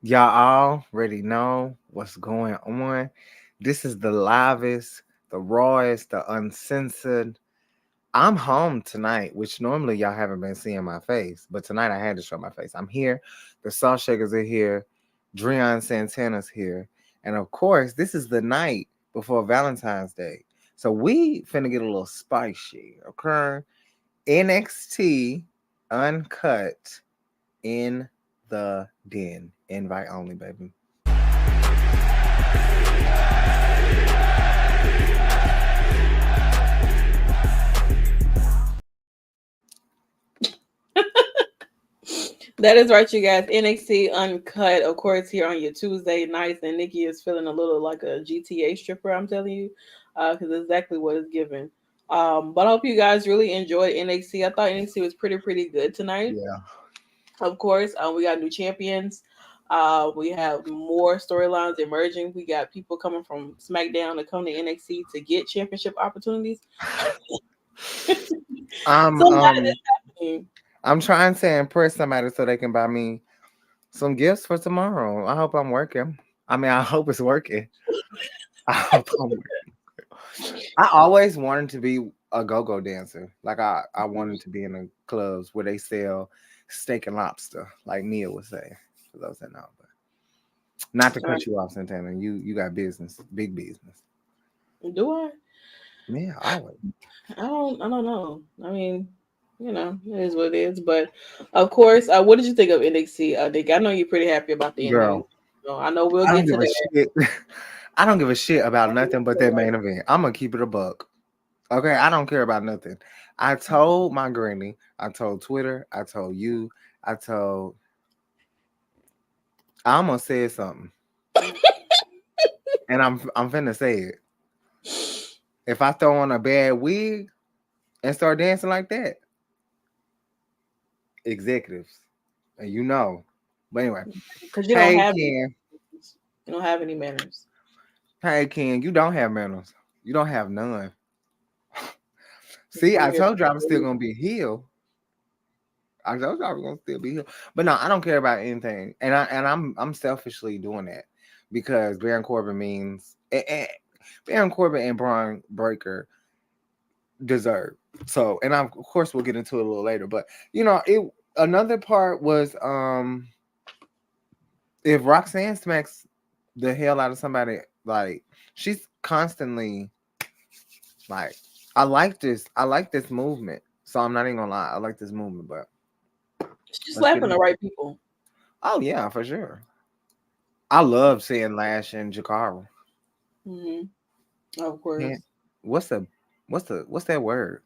Y'all already know what's going on. This is the livest, the rawest, the uncensored. I'm home tonight, which normally y'all haven't been seeing my face, but tonight I had to show my face. I'm here. The Salt Shakers are here. Dreon Santana's here. And of course, this is the night before Valentine's Day. So we finna get a little spicy, okay? NXT Uncut in the Den. Invite only, baby. That is right, you guys. NXT Uncut, of course, here on your Tuesday nights, and Nikki is feeling a little like a GTA stripper. I'm telling you, because exactly what it's given. But I hope you guys really enjoyed NXT. I thought NXT was pretty good tonight. Yeah. Of course, we got new champions. We have more storylines emerging. We got people coming from SmackDown to come to NXT to get championship opportunities. I'm So a lot of this happening. I'm trying to impress somebody so they can buy me some gifts for tomorrow. I hope I'm working. I mean, I hope it's working. I hope I'm working. I always wanted to be a go-go dancer. Like I wanted to be in the clubs where they sell steak and lobster, like Mia would say, for those that know. But not to All right. cut you off, Santana. You got business, big business. Do I? Yeah, always. I don't know. I mean, it is what it is. But of course, what did you think of NXT, Nick? I know you're pretty happy about the ending. Girl, So I know we'll I don't get to give a that. shit. I don't give a shit about nothing but that main event. I'm gonna keep it a buck. Okay, I don't care about nothing. I told my granny, I told Twitter, I told you, I told I almost said something. And I'm finna say it. If I throw on a bad wig and start dancing like that, executives. And you know. But anyway. Because Hey Ken. you don't have any manners. Hey Ken, you don't have manners. You don't have none. See, I'm I here. told you I was still gonna be healed. I told you I was gonna still be here. But no, I don't care about anything. And I'm selfishly doing that because Baron Corbin means Baron Corbin and Braun Breaker deserve. So and of course we'll get into it a little later. But it another part was if Roxanne smacks the hell out of somebody, like she's constantly like I like this movement. So I'm not even gonna lie, I like this movement, but She's let's get slapping the into right people. Oh yeah, for sure. I love seeing Lash and Jakara. Hmm. Of Man, course. what's the what's that word?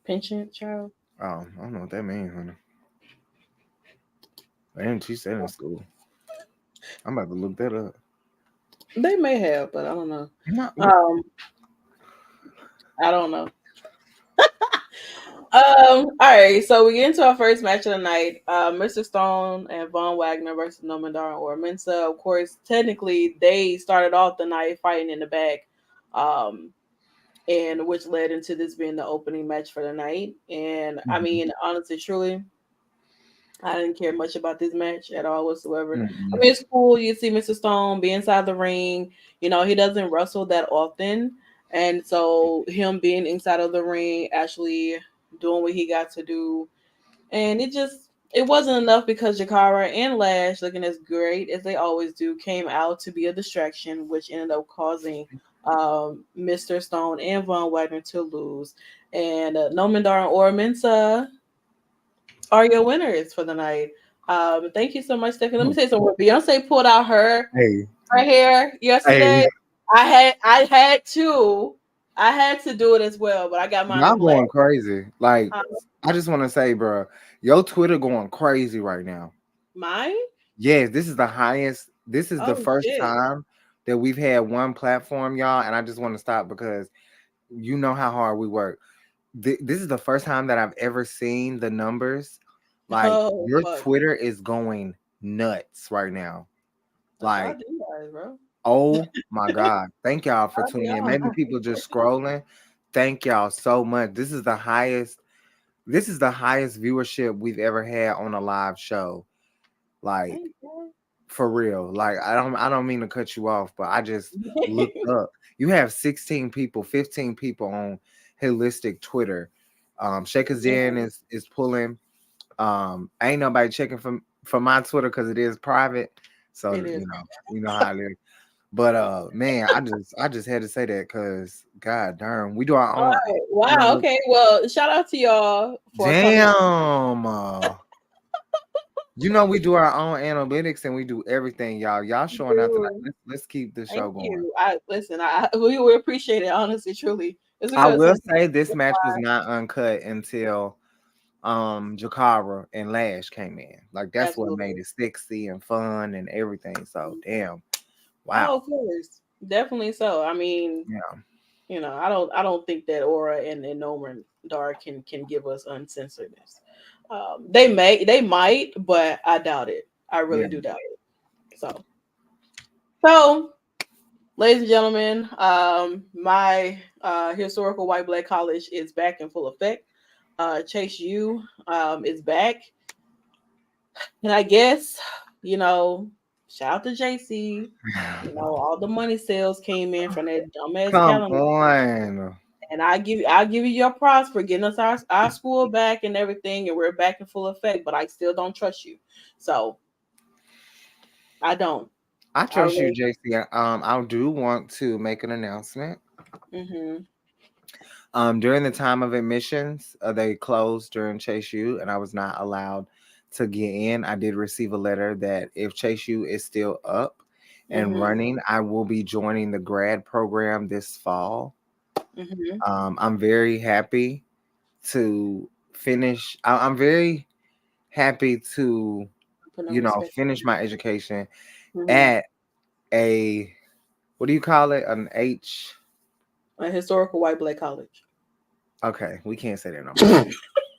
Penchant, child. Oh, I don't know what that means, honey. And she said in school. I'm about to look that up. They may have, but I don't know. No, Um, I don't know. All right, so we get into our first match of the night. Mr. Stone and Von Wagner versus Noam Dar or Mensa. Of course, technically they started off the night fighting in the back, um, and which led into this being the opening match for the night. And I mhm, mean, honestly, truly, I didn't care much about this match at all whatsoever. I mhm, mean, it's cool. You see Mr. Stone be inside the ring. He doesn't wrestle that often. And so him being inside of the ring, actually doing what he got to do. And it wasn't enough because Jakara and Lash, looking as great as they always do, came out to be a distraction, which ended up causing Mr. Stone and Von Wagner to lose. And Noman Dar or Mensa are your winners for the night. Thank you so much, Stephanie. Let me mhm. say something. Beyonce pulled out Hey, her hair hey, yesterday. I had to do it as well, but I got mine y'all in black. going crazy. Like, Um, I just want to say, bro, your Twitter going crazy right now. Mine? Yes, this is the highest. This is the Oh first shit. time that we've had one platform, y'all. And I just want to stop because you know how hard we work. This is the first time that I've ever seen the numbers. Like, Oh your fuck. Twitter is going nuts right now. Shout Like, out to you guys, bro. oh my God. Thank y'all for Shout out to tuning in. y'all. Maybe people just scrolling. Thank y'all so much. This is the highest viewership we've ever had on a live show. Like, Thank you. For real. Like I don't mean to cut you off, but I just looked up. You have 16 people, 15 people on holistic Twitter. Shakkas Den Mhm. is pulling. Ain't nobody checking from my Twitter because it is private. So It is. you know how it is. But man, I just had to say that because god darn, we do our All own right. Wow. analytics. Okay. Well, shout out to y'all for coming. Damn. We do our own analytics and we do everything, y'all. Y'all showing out tonight. Through. Let's keep this show Thank going. you. I listen. We appreciate it. Honestly, truly, it's I because will say this match was not uncut until Jakara and Lash came in. Like that's what absolutely. made it sexy and fun and everything. So damn. Oh, Wow. of course, definitely so. I mean, Yeah. I don't think that Aura and Noman Dar can give us uncensoredness. They might, but I doubt it. I Yeah. really do doubt it. So, ladies and gentlemen, my historical white black college is back in full effect. Chase U is back, and I guess you know, shout out to JC. All the money sales came in from that dumbass Come calendar. on. And I give you your props for getting us our school back and everything, and we're back in full effect. But I still don't trust you, so I don't. I I trust you, really. JC. I do want to make an announcement. Mm-hmm. During the time of admissions, they closed during Chase U, and I was not allowed to get in. I did receive a letter that if Chase U is still up and Mm-hmm. running, I will be joining the grad program this fall. Mm-hmm. I'm very happy to finish. I'm very happy to, Put no respect. finish my education Mm-hmm. at a, what do you call it? An H. A historical white black college. Okay, we can't say that no more.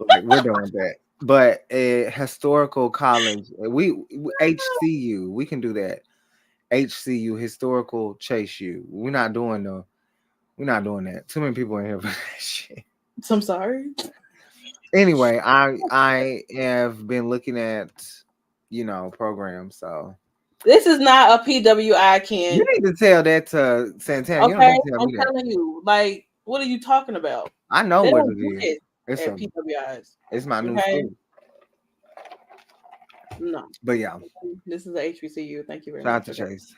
Like we're done with that. But a historical college, HCU, we can do that. HCU, historical Chase U. We're not doing that. Too many people in here for that shit. So I'm sorry. Anyway, I have been looking at programs. So This is not a PWI, you Ken. need to tell that to Santana. You don't Okay, need to tell I'm me that. telling you. Like, what are you talking about? I know They what don't it do is. this It's at a PWIs. it's my new Okay, school. no. But yeah, This is a HBCU. Thank you very shout out much. to Okay. Chase.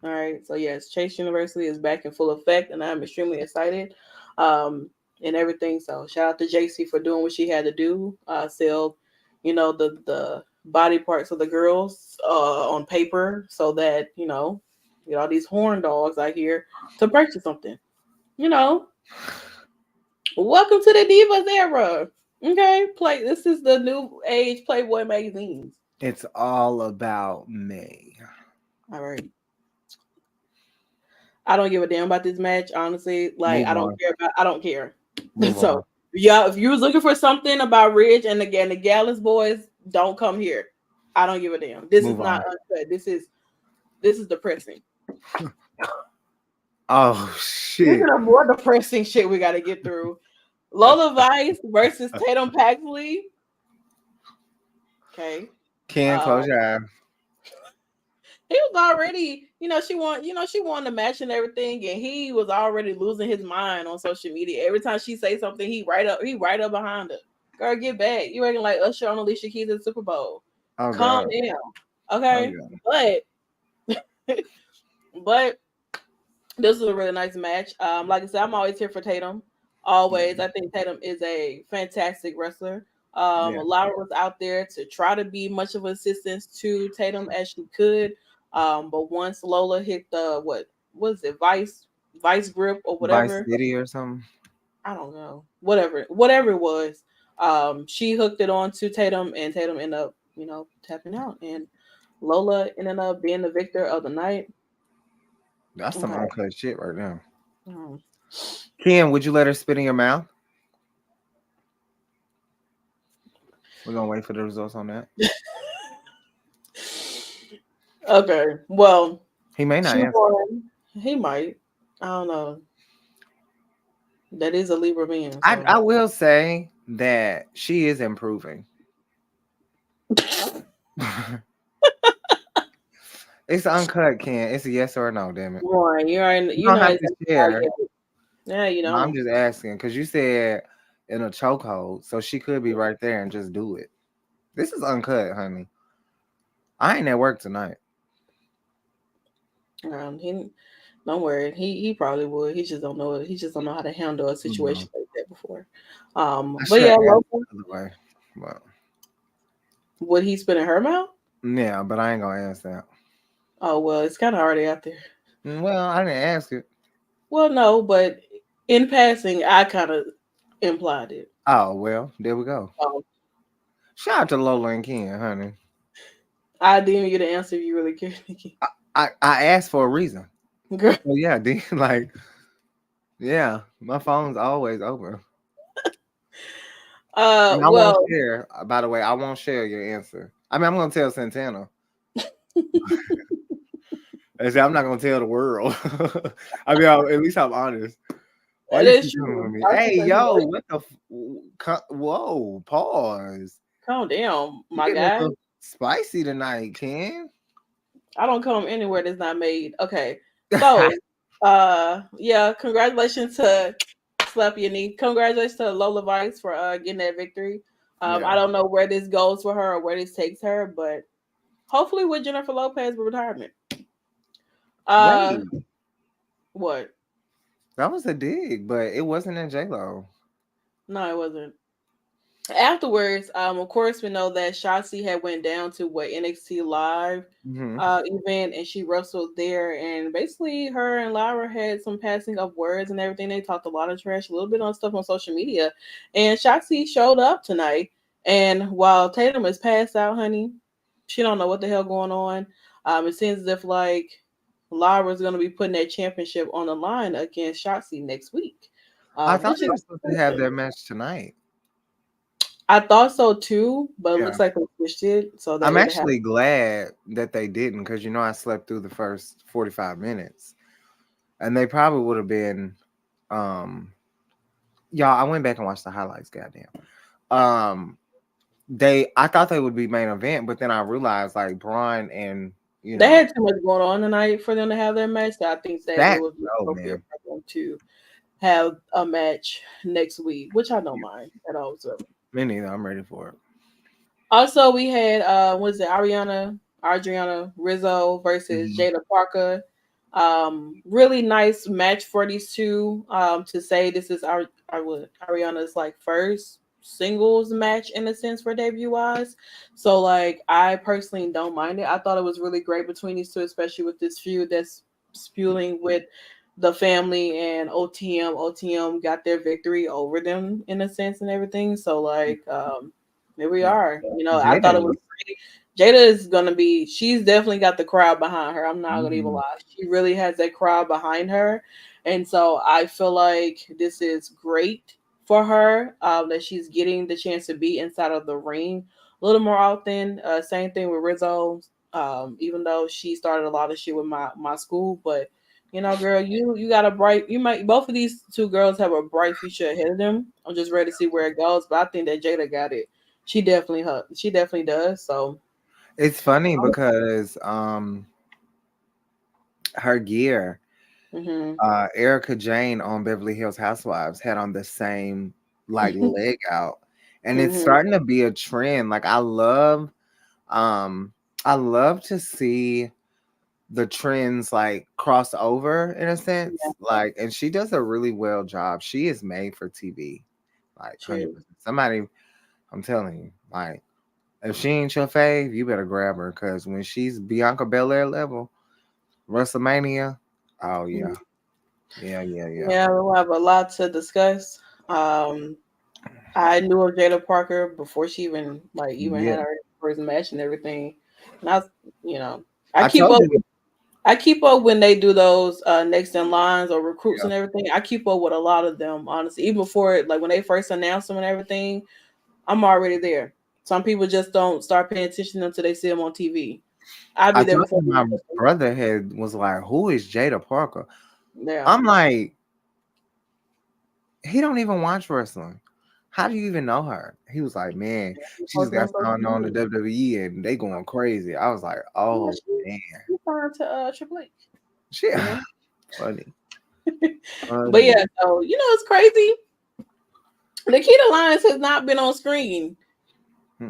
All right. So yes, Chase University is back in full effect, and I'm extremely excited, and everything. So shout out to JC for doing what she had to do. Sell, the body parts of the girls on paper, so that get all these horn dogs out here to purchase something. You know, welcome to the Divas era. Okay, this is the new age Playboy magazines. It's all about me. All right. I don't give a damn about this match, honestly. Like Move I don't on. care about. I don't care. Move So on. yeah, if you was looking for something about Ridge and again the Gallus boys, don't come here. I don't give a damn. This is Move not on. uncut. This is depressing. Oh This is shit. a more depressing shit we got to get through. Lola Vice versus Tatum Paxley. Okay. Ken, Uh, close your eye. he was already, she won the match and everything, and he was already losing his mind on social media. Every time she say something, he right up behind her. Girl, get back. You acting like Usher on Alicia Keys at the Super Bowl. Oh Calm god. down. Oh Okay. god. But but this was a really nice match. Like I said, I'm always here for Tatum. Always. I think Tatum is a fantastic wrestler. Yeah. Laura was out there to try to be much of assistance to Tatum as she could. But once Lola hit the what was it, vice grip or Vice whatever, City or something. I don't know. Whatever it was, she hooked it on to Tatum and Tatum ended up, tapping out. And Lola ended up being the victor of the night. That's some Okay. uncut shit right now. Um, Ken, would you let her spit in your mouth? We're gonna wait for the results on that. Okay. Well, He may not she answer. won. He might. I don't know. That is a Libra man, I so will say that she is improving. It's uncut, Ken. It's a yes or a no, damn it. Boy, You you don't know have to exactly how I share. get it. Yeah, you No, I'm know. just asking because you said in a chokehold, so she could be right there and just do it. This is uncut, honey. I ain't at work tonight. He don't worry. He probably would. He just don't know it. He just don't know how to handle a No, situation like that before. I But should have yeah, asked Lola, the other way. But would he spit in her mouth? yeah, but I ain't gonna ask that. Oh well, it's kind of already out there. Well, I didn't ask it. Well, no, but in passing, I kind of implied it. Oh well, there we go. Um, Shout out to Lola and Ken, honey. I didn't get an answer if you really care, Nikki. I asked for a reason. Girl. So yeah, then like yeah, my phone's always open. And I won't Well, share. By the way, I won't share your answer. I mean, I'm gonna tell Santana. I say I'm not gonna tell the world. I mean, at least I'm honest. Why that you is keep coming with true. me? I Hey, keep saying, yo, what the? Whoa, pause. calm down, You my getting a guy. little spicy tonight, Ken? I don't come anywhere that's not made. Okay. So, yeah, congratulations to Slap Your Knee. Congratulations to Lola Vice for getting that victory. Yeah. I don't know where this goes for her or where this takes her, but hopefully with Jennifer Lopez retirement. Uh Wait, what? that was a dig, but it wasn't in J Lo. No, it wasn't. Afterwards, of course, we know that Shotzi had went down to what NXT Live Hmm. event, and she wrestled there. And basically, her and Lyra had some passing of words and everything. They talked a lot of trash, a little bit on stuff on social media. And Shotzi showed up tonight, and while Tatum is passed out, honey, she don't know what the hell going on. It seems as if like Lyra's going to be putting that championship on the line against Shotzi next week, I thought which they is were supposed to have their match tonight. I thought so too, but it Yeah. looks like they switched it so that I'm it happened. actually glad that they didn't because I slept through the first 45 minutes and they probably would have been um y'all I went back and watched the highlights, goddamn. Um I thought they would be main event, but then I realized like Braun and They had too much going on tonight for them to have their match. So I think that it that would be oh appropriate man. for them to have a match next week, which I don't mind at all whatsoever. Me neither. I'm ready for it. Also, we had was it Adriana Rizzo versus Mhm. Jada Parker. Really nice match for these two. To say this is Ariana's like first singles match in a sense for debut wise. So like I personally don't mind it. I thought it was really great between these two, especially with this feud that's spewing with the family and OTM. OTM got their victory over them in a sense and everything. So like here we Yeah. are. You know, I Jada thought it was is great. Jada is gonna be. She's definitely got the crowd behind her. I'm not gonna even mhm. lie. She really has that crowd behind her, and so I feel like this is great for her. That she's getting the chance to be inside of the ring a little more often. Same thing with Rizzo. Even though she started a lot of shit with my school, but you know, girl, you got a bright. You might both of these two girls have a bright future ahead of them. I'm just ready to see where it goes, but I think that Jada got it. She definitely does. So It's funny because her gear, hmm Erica Jane on Beverly Hills Housewives had on the same like leg out. And it's hmm starting to be a trend. Like um I love to see the trends like cross over in a yeah, sense. Like and she does a really well job. She is made for TV. Like true. 100%. Somebody I'm telling you, like if she ain't your fave, you better grab her because when she's Bianca Belair level, WrestleMania, oh yeah. Mhm. Yeah, yeah, yeah. Yeah, we'll have a lot to discuss. Um, I knew of Jada Parker before she even Yeah. had her first match and everything. And I, you know, I I keep told up. you. I keep up when they do those next in lines or recruits Yeah. and everything. I keep up with a lot of them, honestly. Even before it, like when they first announced them and everything, I'm already there. Some people just don't start paying attention until they see them on TV. I'll I be there told before you the my brother had was like, "Who is Jada Parker?" yeah. I'm like, he don't even watch wrestling. how do you even know her? He was like, man, He she just posted on got social signed on the media. WWE and they going crazy. I was like, Yeah, oh man, she signed to Triple H. shit, You know. funny, But funny. yeah, so it's crazy. Nikita Lyons has not been on screen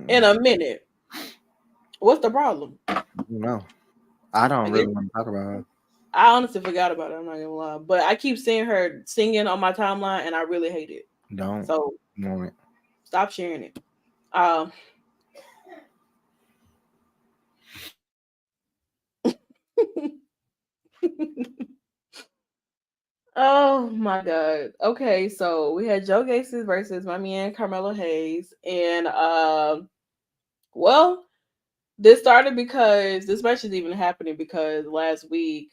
in Mm-mm. a minute. What's the problem? No, I don't I guess really want to talk about her. I honestly forgot about it. I'm not gonna lie, but I keep seeing her singing on my timeline, and I really hate it. Don't So want it. stop sharing it. Um, oh my god. Okay, so we had Joe Gacy versus my man Carmelo Hayes, and well, this started because this match is even happening because last week,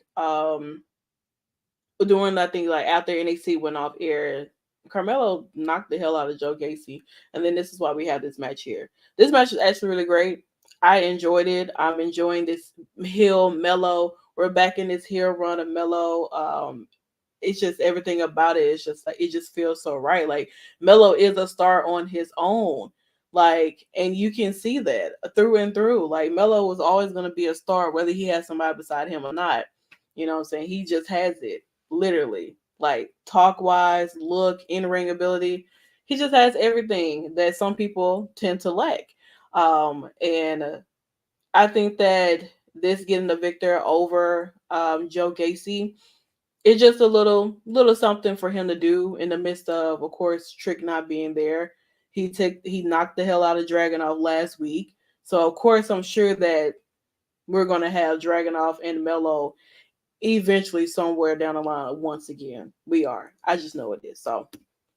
doing nothing like after NXT went off air, Carmelo knocked the hell out of Joe Gacy, and then this is why we have this match here. This match is actually really great. I enjoyed it. I'm enjoying this heel Mellow. We're back in this heel run of Mellow. It's just everything about it is just like it just feels so right. Like Mello is a star on his own. Like, and you can see that through and through. Like Mello was always gonna be a star, whether he has somebody beside him or not. You know what I'm saying? He just has it, literally. Like talk wise, look, in ring ability. He just has everything that some people tend to lack. And I think that this getting the victor over Joe Gacy, it's just a little something for him to do in the midst of course, Trick not being there. He knocked the hell out of Dragunov last week, so of course I'm sure that we're gonna have Dragunov and Mello eventually somewhere down the line once again. We are. I just know it is. So,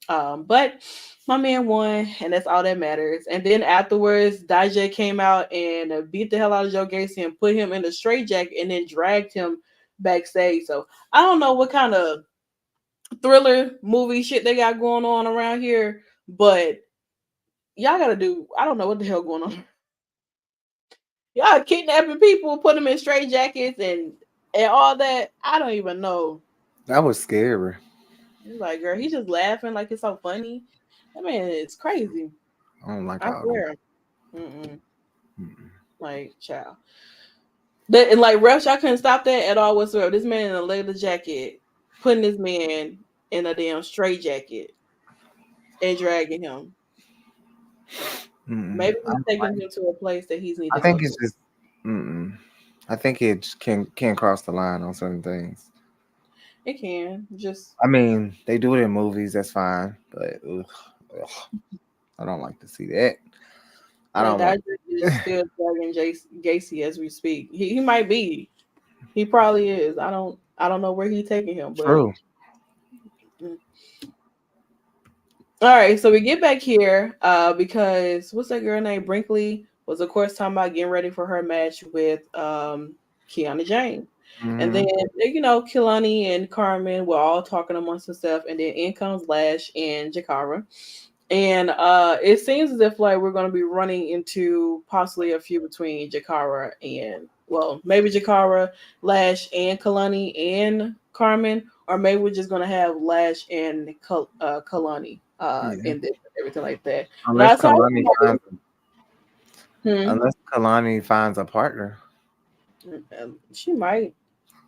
but my man won, and that's all that matters. And then afterwards, Dijay came out and beat the hell out of Joe Gacy and put him in the straitjacket and then dragged him backstage. So I don't know what kind of thriller movie shit they got going on around here, but y'all gotta do. I don't know what the hell going on. Y'all kidnapping people, put them in straight jackets and all that. I don't even know. That was scary. It's like, girl, he's just laughing like it's so funny. I mean, it's crazy. I don't like I all that. swear. Mm-mm. Mm-mm. Like, child. That and like refs, y'all couldn't stop that at all whatsoever. This man in a leather jacket, putting this man in a damn straight jacket and dragging him. Mm-mm. Maybe he's taking him to a place that he's need I to go think to. it's just. Mm-mm. I think it can cross the line on certain things. It can just I mean, they do it in movies. That's fine, but ugh, I don't like to see that. I like don't want. Dodger is still dragging Gacy as we speak. He might be. He probably is. I don't know where he's taking him, but True. mm. All right. So we get back here because what's that girl named Brinkley was of course talking about getting ready for her match with Kiana Jane. And then Hmm. Kilani and Carmen were all talking amongst themselves, and then in comes Lash and Jakara. And it seems as if like we're going to be running into possibly a feud between Jakara and well, maybe Jakara, Lash, and Kalani and Carmen, or maybe we're just going to have Lash and Kalani Yeah. in this and everything like that. And Unless I saw Kalani finds hmm, unless Kalani finds a partner. she might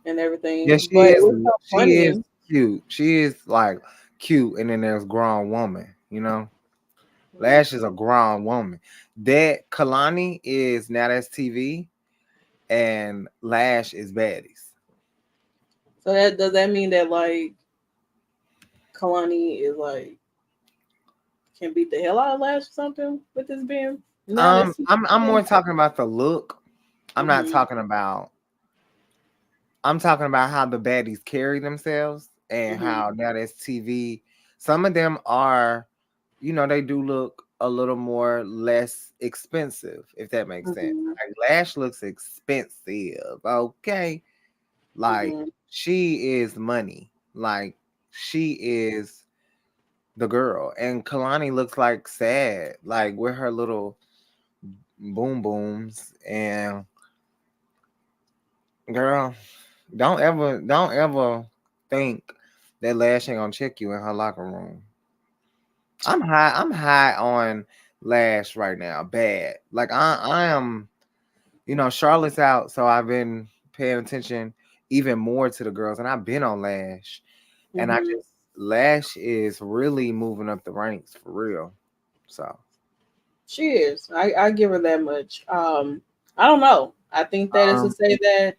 and Yeah, everything, she but it is. was so She is funny. cute. She is like cute, and then there's grown woman. Hmm. Lash is a grown woman. That Kalani is now that's TV, and Lash is baddies. So that does that mean that like Kalani is like can beat the hell out of Lash or something with this being now that's I'm more talking about the look. I'm not mm-hmm. talking about. I'm talking about how the baddies carry themselves and Mm-hmm. how now that's TV. Some of them are, they do look a little more less expensive, if that makes sense. Mm-hmm. Like Lash looks expensive, okay? Like Mm-hmm. she is money. Like she is the girl. And Kalani looks like sad, like with her little boom booms. And girl, don't ever think that Lash ain't gonna check you in her locker room. I'm high on Lash right now. Bad. Like I am, Charlotte's out, so I've been paying attention even more to the girls, and I've been on Lash, and I Hmm. just Lash is really moving up the ranks for real. So She is. I give her that much. I don't know. I think that is to um, say that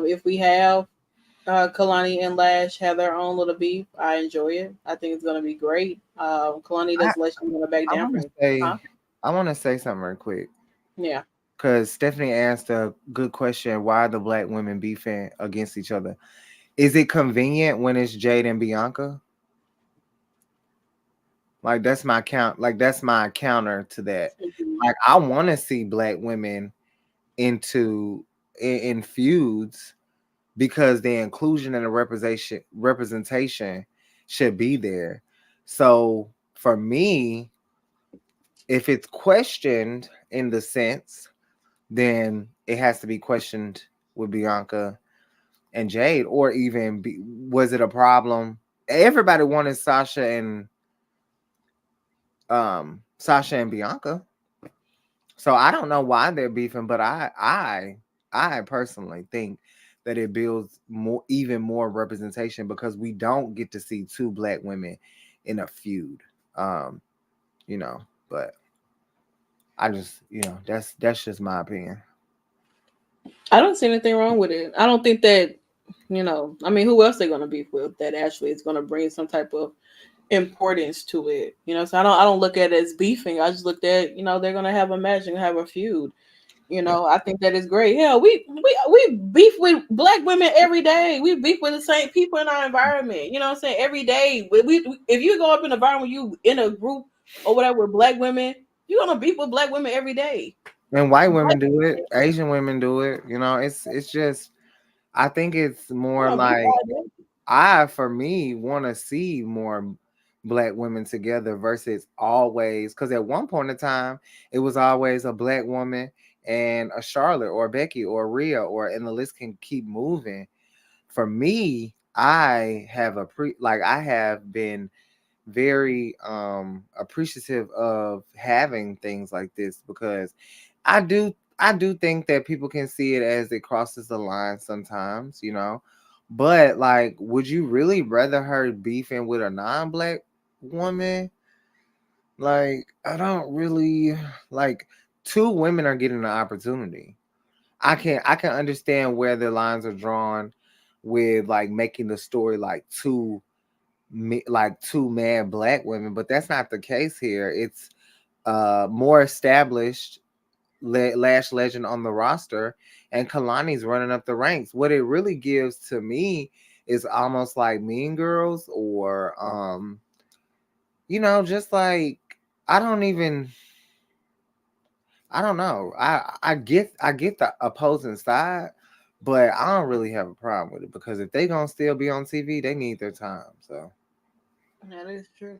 if we have Kalani and Lash have their own little beef, I enjoy it. I think it's gonna be great. Kalani I doesn't let you wanna back I down want to from, huh? say I want to say something real quick Yeah. because Stephanie asked a good question: why are the black women beefing against each other? Is it convenient when it's Jade and Bianca? Like that's my count. Like that's my counter to that. Mhm. Like I want to see black women into in feuds because the inclusion and the representation should be there. So for me, if it's questioned in the sense, then it has to be questioned with Bianca and Jade, or even was it a problem? Everybody wanted Sasha and Bianca. So I don't know why they're beefing, but I personally think that it builds more even more representation because we don't get to see two black women in a feud. Um, you know, but I just, that's just my opinion. I don't see anything wrong with it. I don't think that, I mean, who else they gonna beef with that actually is gonna bring some type of importance to it. So I don't look at it as beefing. I just looked at, they're gonna have a match and have a feud. Yeah. I think that is great. Hell, we beef with black women every day. We beef with the same people in our environment. You know what I'm saying? Every day. If you go up in an environment, you in a group or whatever with black women, you're gonna beef with black women every day. And white Black women do it, Asian women do it. It's just I think it's We're more gonna beef like all day. I, for me, want to see more black women together versus always. Because at one point in time, it was always a black woman and a Charlotte or Becky or Rhea, and the list can keep moving. For me, I have been very appreciative of having things like this because I do think that people can see it as it crosses the line sometimes, but like would you really rather her beefing with a non-black woman? Like I don't really like two women are getting an opportunity. I can understand where the lines are drawn with like making the story like two mad black women, but that's not the case here. It's more established Lash legend on the roster, and Kalani's running up the ranks. What it really gives to me is almost like Mean Girls, or just like I don't even I don't know. I get the opposing side, but I don't really have a problem with it because if they gonna still be on TV, they need their time. So, That is true.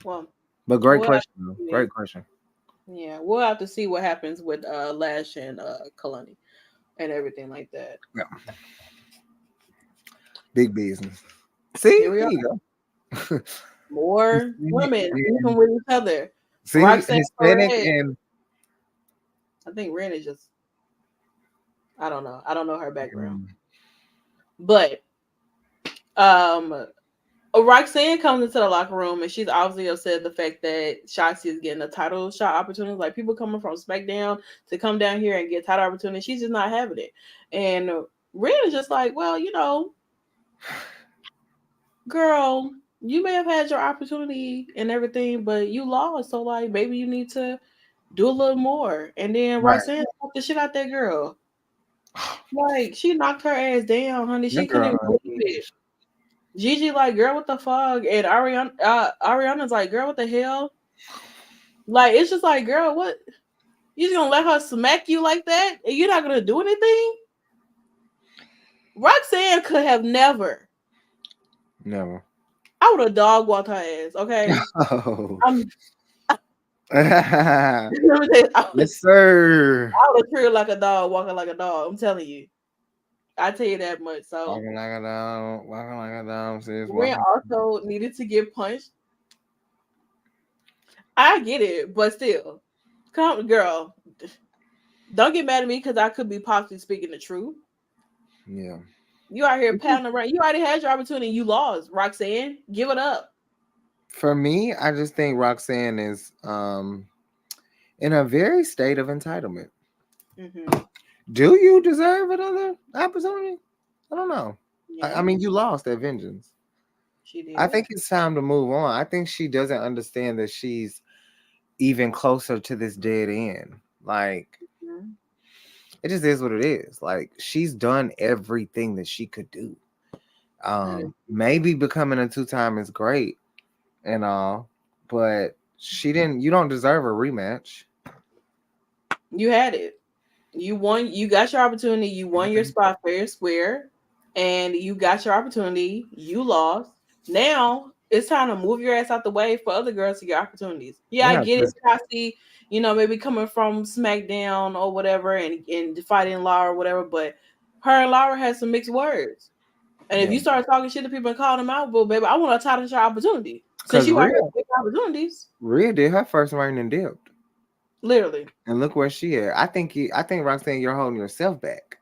Well, but great we'll have question, though. to see. Great question. Yeah, we'll have to see what happens with Lash and Kalani and everything like that. Yeah, big business. See, Here we here are. you go. More women beefing with each other. See, Roxanne Hispanic Perez. and I think Ren is just, I don't know. I don't know her background. mm, But um Roxanne comes into the locker room and she's obviously upset at the fact that Shotzi is getting a title shot opportunity. Like people coming from SmackDown to come down here and get title opportunity. She's just not having it. And Ren is just like, well, girl, you may have had your opportunity and everything, but you lost. So like maybe you need to do a little more. And then right. Roxanne knocked the shit out that girl. Like she knocked her ass down, honey. That She couldn't girl even believe it. unhinged. Gigi like, girl, what the fuck? And Ariana's like, girl, what the hell? Like it's just like, girl, what? You just gonna let her smack you like that, and you're not gonna do anything? Roxanne could have never. Never. I would have dog walked her ass. Okay, Oh. I'm. Yes, Let me tell you, sir. I would have treated her like a dog, walking like a dog. I'm telling you. I tell you that much. So Walking like a dog, sis. Ren Walking. also needed to get punched. I get it, but still, come, girl. Don't get mad at me because I could be possibly speaking the truth. Yeah. You out here pounding around. You already had your opportunity. You lost, Roxanne. Give it up. For me, I just think Roxanne is in a very state of entitlement. Hmm. Do you deserve another opportunity? I don't know. I Yeah, mean, you lost at Vengeance. she I did. think it's time to move on. I think she doesn't understand that she's even closer to this dead end. Like, Mhm. it just is what it is. Like, she's done everything that she could do. That is Maybe becoming a two-time is great and all, but she didn't. You don't deserve a rematch. You had it. You won. You got your opportunity. You won your Mhm. spot fair and square, and you got your opportunity. You lost. Now it's time to move your ass out the way for other girls to get opportunities. Yeah, I Yeah, get it, 'cause- Cassie. Maybe coming from SmackDown or whatever, and fighting Laura or whatever. But her and Laura had some mixed words. And if yeah, you start talking shit to people and calling them out, well, baby, I want a title shot opportunity. Since because you out here taking opportunities, Rhea did her first reign and dipped, literally. and look where she at. I think Roxanne, you're holding yourself back.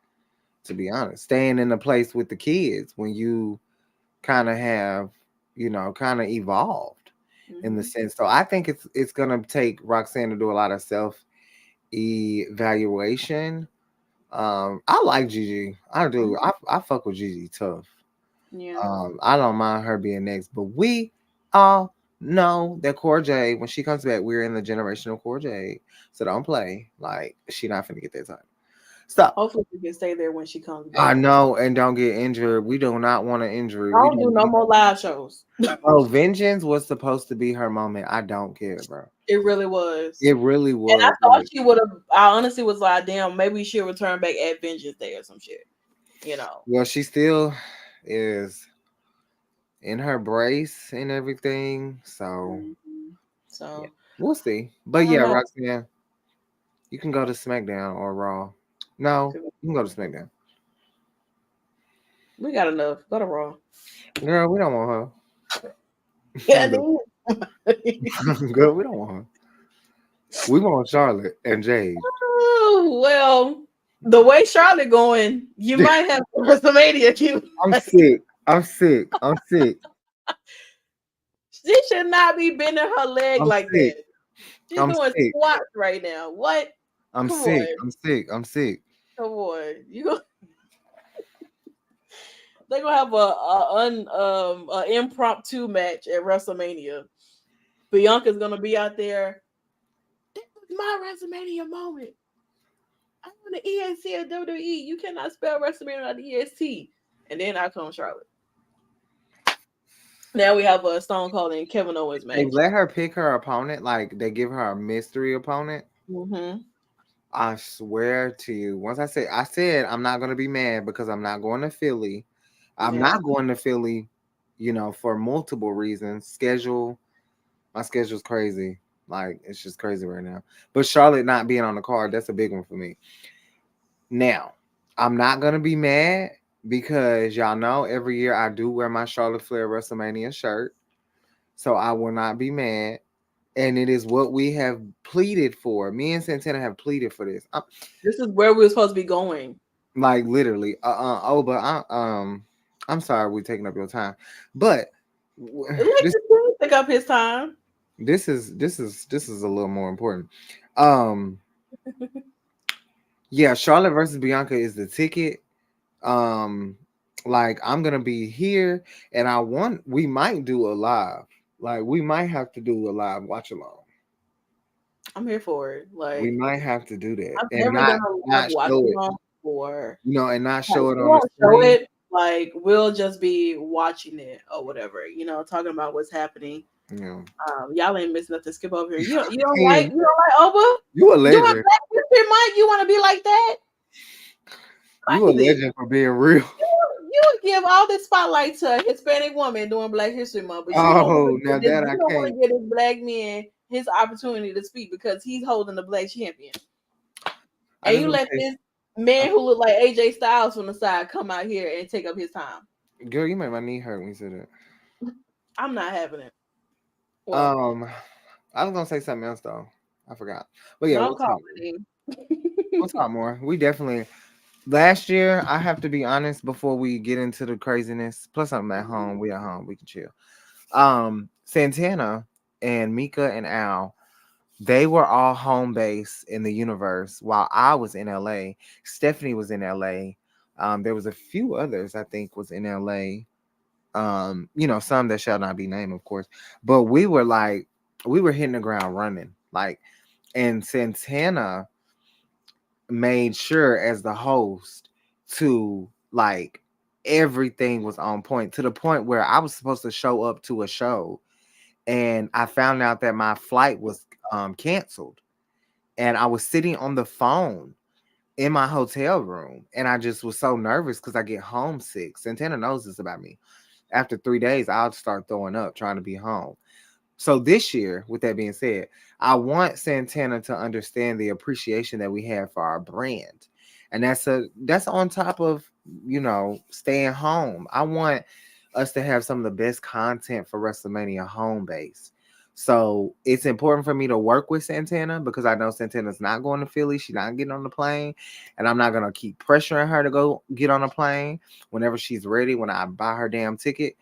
To be honest, staying in the place with the kids when you kind of have, kind of evolved in the Hmm. sense. So I think it's gonna take Roxanne to do a lot of self evaluation. I like Gigi. I do. I fuck with Gigi tough. Yeah. I don't mind her being next, but we all know that Core J, when she comes back, we're in the generational Core J. So don't play like she not finna get that time. Stop. Hopefully we can stay there when she comes I back. know, and don't get injured. We do not want an injury. We Don't do don't no need. more live shows. Bro, Vengeance was supposed to be her moment. I don't care, bro. It really was. It really And I was. thought Like, she would have. I honestly was like, damn, maybe she'll return back at Vengeance Day or some shit. You know. well, she still is in her brace and everything. So Mhm. yeah, So we'll see. I But don't yeah, know. Roxanne, you can go to SmackDown or Raw. No, you can go to SmackDown. We got enough. Go to Raw. Girl, we don't want Yeah, her. Girl, we don't want her. We want Charlotte and Jade. oh, well, the way Charlotte going, you might have WrestleMania. You I'm sick. I'm sick. I'm sick. she should not be bending her leg I'm like sick. that. She's I'm doing sick. squats right now. What? I'm Come sick. on, I'm sick. I'm sick. come on. They're gonna have a impromptu match at WrestleMania. Bianca's gonna be out there. This is my WrestleMania moment. I'm on the EST at WWE. You cannot spell WrestleMania without the EST. And then I come Charlotte. Now we have a Stone Cold and Kevin Owens They match. let her pick her opponent. Like they give her a mystery opponent. Mm-hmm. I swear to you. Once I said I'm not gonna be mad because I'm not going to Philly. I'm Yeah. not going to Philly, for multiple reasons. My schedule's crazy. Like it's just crazy right now. But Charlotte not being on the card, that's a big one for me. Now, I'm not gonna be mad because y'all know every year I do wear my Charlotte Flair WrestleMania shirt. So I will not be mad. And it is what we have pleaded for. Me and Santana have pleaded for this. This is where we were supposed to be going. Like literally. Oh, but I'm sorry we're taking up your time. But Let this the king pick up his time. this is a little more important. Um yeah, Charlotte versus Bianca is the ticket. Um like I'm gonna be here and we might do a live. Like we might have to do a live watch along. I'm here for it. We Like might have to do that I've and never done not a live not watch show it, along before. and not Like, show it we on the won't show screen. it. Like we'll just be watching it or whatever. Talking about what's happening. You know. Y'all ain't missing nothing. Skip over here. Ken, You don't like Oba you a doing legend. Black History Month? You want to be like that? You a Crazy. legend for being real. You would give all this spotlight to a Hispanic woman doing Black History Month, but you don't Oh, want to now give this. that You I don't want can't. to give this black man his opportunity to speak because he's holding the black champion, I and just you want let to this say, man who look like AJ Styles from the side come out here and take up his time. girl, you made my knee hurt when you said that. I'm not having it. Well, Um, I was gonna say something else though. I forgot. But yeah, Don't call my name. we'll talk more. We definitely last year, I have to be honest before we get into the craziness. Plus I'm at home. We at home. We can chill. Santana and Mika and Al, they were all home base in the universe while I was in LA. Stephanie was in LA. There was a few others I think was in LA. Some that shall not be named, of course. But we were hitting the ground running. And Santana made sure as the host to everything was on point to the point where I was supposed to show up to a show and I found out that my flight was canceled and I was sitting on the phone in my hotel room and I just was so nervous because I get homesick. Santana knows this about me. After 3 days, I'll start throwing up trying to be home. So this year, with that being said, I want Santana to understand the appreciation that we have for our brand. And that's on top of, staying home. I want us to have some of the best content for WrestleMania home base. So it's important for me to work with Santana because I know Santana's not going to Philly. She's not getting on the plane. And I'm not going to keep pressuring her to go get on a plane whenever she's ready, when I buy her damn ticket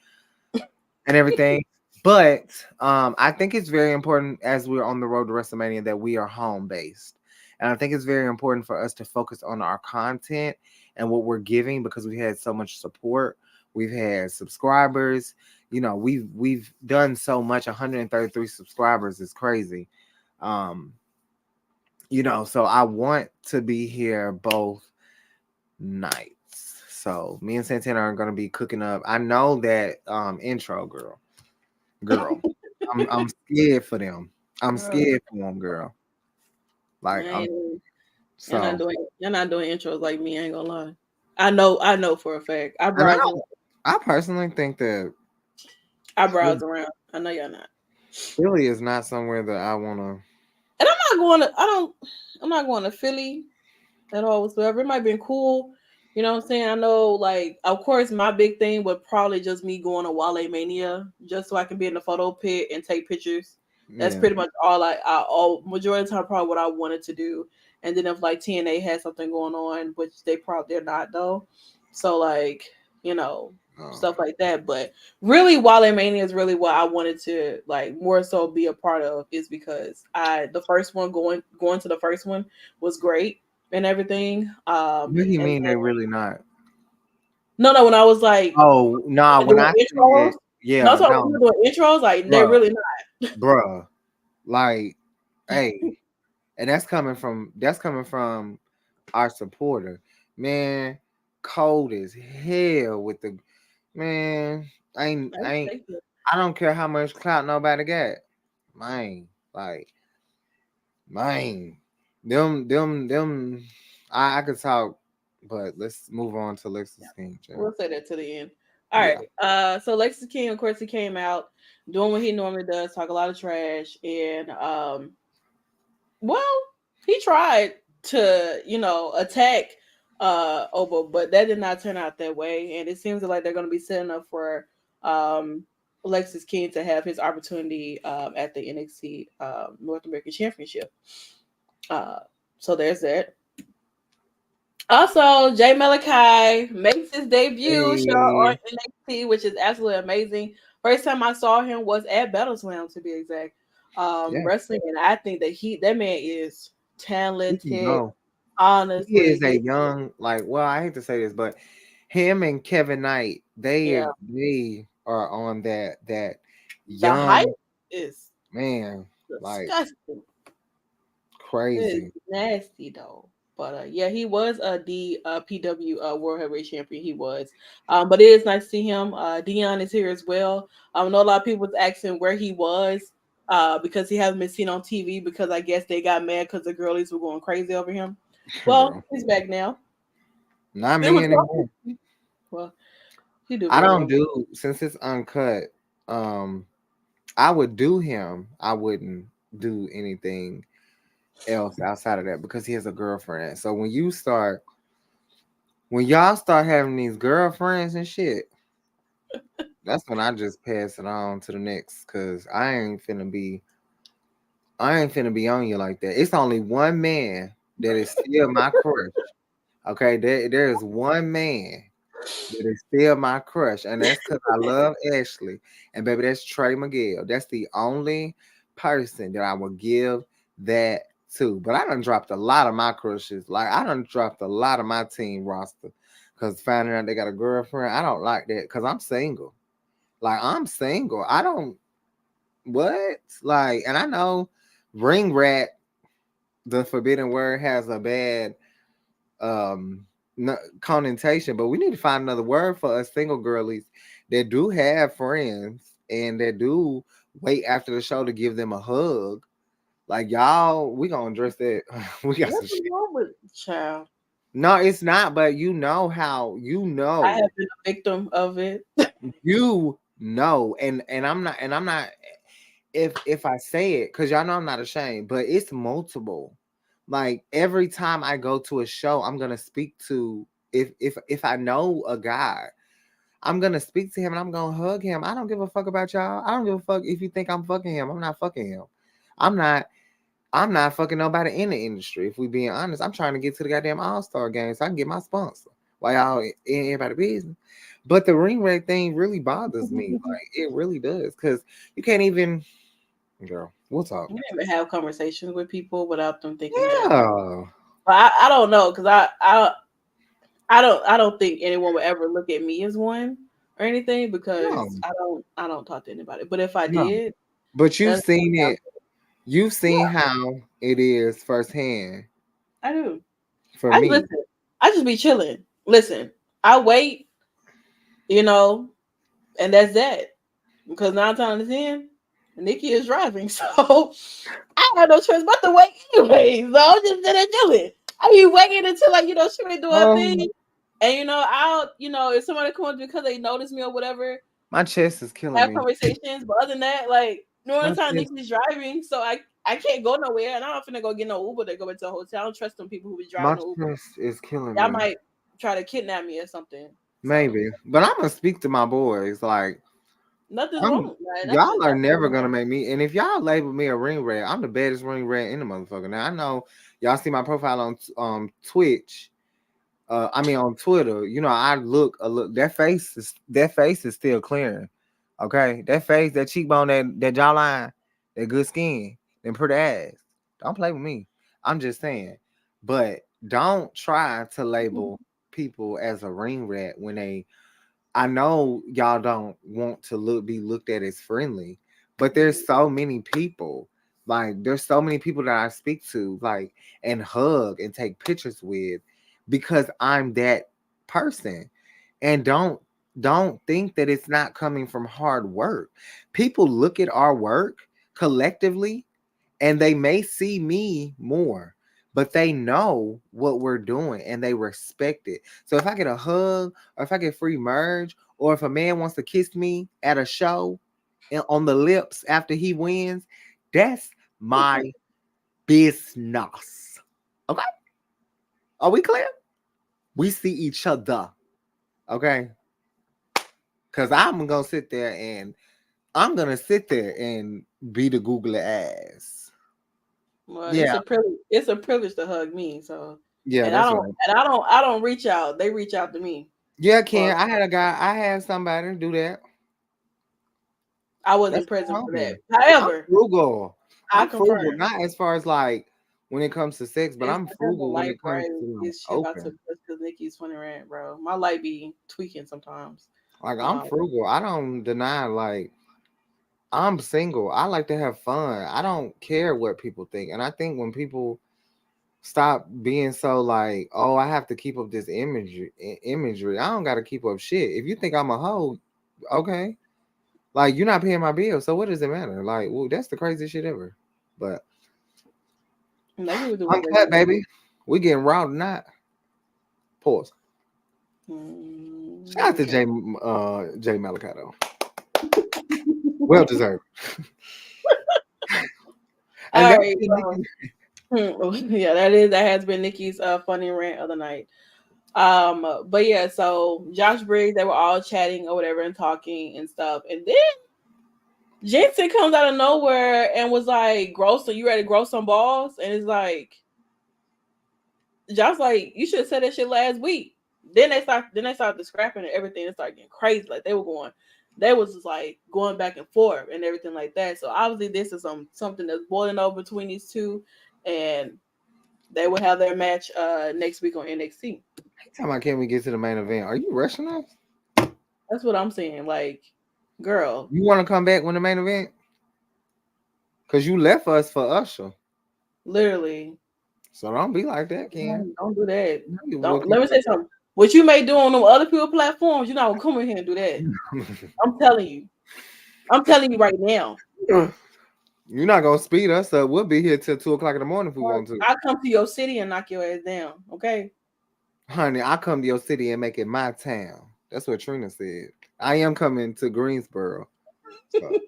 and everything. But I think it's very important as we're on the road to WrestleMania that we are home based. And I think it's very important for us to focus on our content and what we're giving because we had so much support. We've had subscribers. We've done so much. 133 subscribers is crazy. Um, so I want to be here both nights. So me and Santana are gonna be cooking up. I know that intro girl. I'm scared for them. I'm Girl, scared for them, girl. Like I'm man, so, you're not doing intros like me. I ain't gonna lie. I know for a fact. and I personally think that I browse around. I know you're not. Philly is not somewhere that I want to. And I'm not going to. I don't. I'm not going to Philly at all whatsoever. It might have been cool. You know what I'm saying? I know, like, of course, my big thing would probably just me going to Wale Mania just so I can be in the photo pit and take pictures. That's Yeah, pretty much all majority of the time probably what I wanted to do. And then if like TNA had something going on, which they're not though. So like, you know, oh, stuff like that. But really Wale Mania is really what I wanted to like more so be a part of is because the first one going to the first one was great and everything. what do you And mean they really not? no, when I was like Oh no, when doing I intros, said no, yeah, so when we no, were doing intros, like they're bruh, really not. bruh, like, hey, and that's coming from our supporter, man. Cold as hell with the man. I ain't. Thank you. I don't care how much clout nobody got. Man, like, man, them. I could talk, but let's move on to Lexus King, We'll Jam. say that to the end. All right. Yeah, So Lexus King, of course, he came out doing what he normally does, talk a lot of trash, and well, he tried to, attack Obo, but that did not turn out that way. And it seems like they're going to be setting up for um Lexus King to have his opportunity at the NXT North American Championship. Uh, so there's that. Also, Jay Malachi makes his debut show on hey, NXT, which is absolutely amazing. First time I saw him was at Battle Slam, to be exact. yeah, Wrestling, and I think that man is he can talented. go. He Honestly, is a young, like, well, I hate to say this, but him and Kevin Knight, yeah, they are on that the hype young is man, like, disgusting. It is crazy. nasty though. But yeah, he was the PW World Heavyweight Champion. He was, but it is nice to see him. Dion is here as well. I know a lot of people was asking where he was, because he hasn't been seen on TV because I guess they got mad because the girlies were going crazy over him. Well, Bro, he's back now. not It me was anymore. well, he do I very don't well. do since it's uncut. Um, I would do him. I wouldn't do anything else outside of that because he has a girlfriend. So when y'all start having these girlfriends and shit, that's when I just pass it on to the next because I ain't finna be. I ain't finna be on you like that. It's only one man that is still my crush. Okay, there is one man that is still my crush, and that's because I love Ashley. And baby, that's Trey Miguel. That's the only person that I will give that to. But I done dropped a lot of my crushes. Like I done dropped a lot of my team roster because finding out they got a girlfriend, I don't like that because I'm single. Like I'm single. I don't what like, and I know ring rat, the forbidden word, has a bad connotation, but we need to find another word for us single girlies that do have friends and that do wait after the show to give them a hug. Like y'all, we gonna address that. We got some What's shit. wrong with child? No, it's not, but you know how I have been a victim of it. and I'm not if I say it, because y'all know I'm not ashamed, but it's multiple. Like every time I go to a show, I'm gonna speak to, if I know a guy, I'm gonna speak to him and I'm gonna hug him. I don't give a fuck about y'all. I don't give a fuck if you think I'm fucking him. I'm not fucking him. I'm not I'm not fucking nobody in the industry. If we being honest, I'm trying to get to the goddamn All-Star game so I can get my sponsor. While y'all in everybody business. But the ring rate thing really bothers me. Like it really does. Cause you can't even, girl, we'll talk. You never have conversations with people without them thinking that. Yeah. But I don't know because I don't think anyone would ever look at me as one or anything No, because I don't talk to anybody. But if I no. did, But you've that's seen it. You've yeah, seen how it is firsthand I do. for I me. listen. I just be chilling. Listen, I wait, you know, and that's that. Because 9 times out of 10, Nikki is driving, so I have no choice but to wait anyway. So I'm just sitting there chilling. I be waiting until like she may do her thing, Oh, and I'll if somebody comes because they notice me or whatever, my chest is killing have me. conversations. But other than that, like My no time chest, Nikki's driving, so I can't go nowhere, and I'm not finna go get no Uber to go into a hotel. I don't trust them people who be my driving the Uber. chest is killing Y'all me. might try to kidnap me or something. So Maybe, but I'm gonna speak to my boys. Like nothing's I'm, wrong. Like, y'all are that's never gonna make me. And if y'all label me a ring rat, I'm the baddest ring rat in the motherfucker. Now I know y'all see my profile on Twitch. I mean on Twitter. You know I look a look. That face is still clearing. Okay, that face, that cheekbone, that jawline, that good skin, them pretty ass. Don't play with me. I'm just saying. But don't try to label people as a ring rat when they, I know y'all don't want to be looked at as friendly, but there's so many people. Like there's so many people that I speak to, like, and hug and take pictures with because I'm that person. And don't think that it's not coming from hard work. People look at our work collectively and they may see me more, but they know what we're doing and they respect it. So if I get a hug or if I get free merge or if a man wants to kiss me at a show on the lips after he wins, that's my business. Okay? Are we clear? We see each other. Okay? Cause I'm gonna sit there and be the googly ass. well, it's Yeah, a privilege. It's a privilege to hug me. So, yeah, that's right. I don't reach out. They reach out to me. Yeah, Well, Ken. I had somebody do that. I That's wasn't my present for that. homie. I'm However, frugal. I I'm frugal, confirm not as far as like when it comes to sex, but it's I'm because the frugal when light it comes bright to like is she about to open. because Nikki's funny rant, bro. My light be tweaking sometimes. Like I'm Um, frugal. I don't deny like I'm single. I like to have fun. I don't care what people think. And I think when people stop being so like, oh, I have to keep up this imagery. I don't got to keep up shit. If you think I'm a hoe, okay. Like you're not paying my bill, so what does it matter? Like, well, that's the craziest shit ever. But they people do I'm what they cut, want. baby. We getting raw tonight. Pause. Shout out to Okay. Jay Malacato. Well deserved. And All that's right. been Nikki. Yeah, that has been Nikki's funny rant of the night. But yeah, so Josh Briggs, they were all chatting or whatever and talking and stuff, and then Jensen comes out of nowhere and was like, "Grow some, you ready to grow some balls?" And it's like, Josh, like, you should have said that shit last week. Then they started the scrapping and everything. It started getting crazy. Like they was just like going back and forth and everything like that. So obviously this is something that's boiling over between these two, and they will have their match next week on NXT. How about can we get to the main event? Are you rushing us? That's what I'm saying. Like, girl, You want to come back when the main event? Cause you left us for Usher. literally, So don't be like that, Ken. don't do that. You Don't looking let me say something. What you may do on them other people platforms, you're not gonna come in here and do that. I'm telling you. I'm telling you right now. You're not gonna speed us up. We'll be here till 2 o'clock in the morning if we want to. I come to your city and knock your ass down. Okay. Honey, I come to your city and make it my town. That's what Trina said. I am coming to Greensboro. So